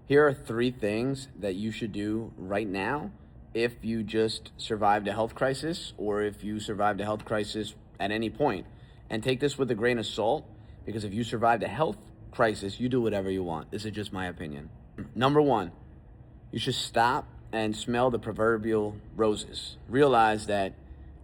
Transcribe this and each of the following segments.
Here are 3 things that you should do right now if you just survived a health crisis or if you survived a health crisis at any point. And take this with a grain of salt, because if you survived a health crisis, you do whatever you want. This is just my opinion. Number 1, you should stop and smell the proverbial roses. Realize that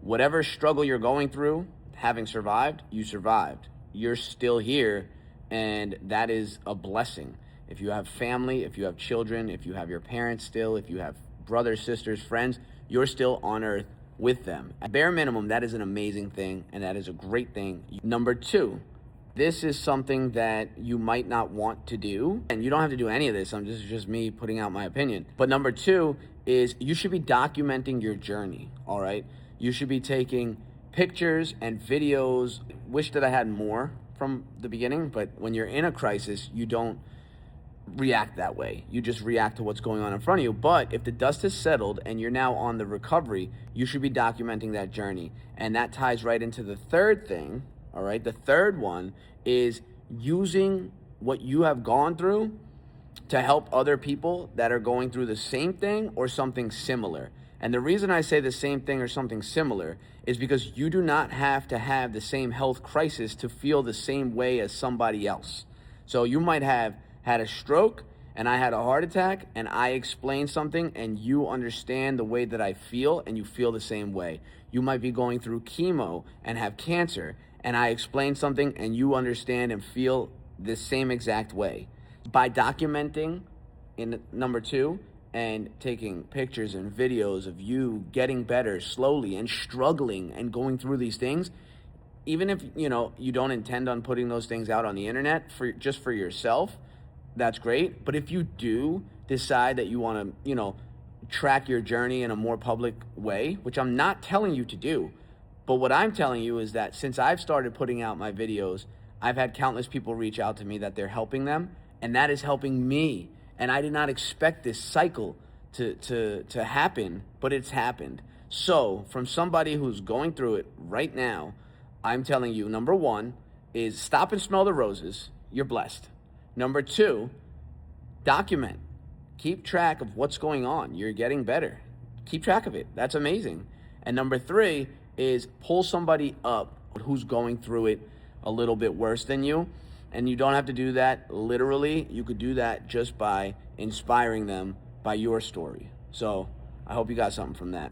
whatever struggle you're going through, having survived, you survived. You're still here, and that is a blessing. If you have family, if you have children, if you have your parents still, if you have brothers, sisters, friends, you're still on earth with them. At bare minimum, that is an amazing thing, and that is a great thing. Number 2, this is something that you might not want to do, and you don't have to do any of this. This is just me putting out my opinion. But number 2 is you should be documenting your journey, all right? You should be taking pictures and videos. Wish that I had more from the beginning, but when you're in a crisis, you don't react that way. You just react to what's going on in front of you. But if the dust has settled and you're now on the recovery, you should be documenting that journey. And that ties right into the 3rd thing, all right? The 3rd one is using what you have gone through to help other people that are going through the same thing or something similar. And the reason I say the same thing or something similar is because you do not have to have the same health crisis to feel the same way as somebody else. So you might have had a stroke and I had a heart attack, and I explain something and you understand the way that I feel and you feel the same way. You might be going through chemo and have cancer, and I explain something and you understand and feel the same exact way. By documenting in number 2 and taking pictures and videos of you getting better slowly and struggling and going through these things, even if you don't intend on putting those things out on the internet just for yourself, that's great. But if you do decide that you want to, track your journey in a more public way, which I'm not telling you to do, but what I'm telling you is that since I've started putting out my videos, I've had countless people reach out to me that they're helping them, and that is helping me. And I did not expect this cycle to happen, but it's happened. So from somebody who's going through it right now, I'm telling you, number 1 is stop and smell the roses. You're blessed. Number 2, document. Keep track of what's going on. You're getting better. Keep track of it. That's amazing. And number 3 is pull somebody up who's going through it a little bit worse than you. And you don't have to do that literally. You could do that just by inspiring them by your story. So I hope you got something from that.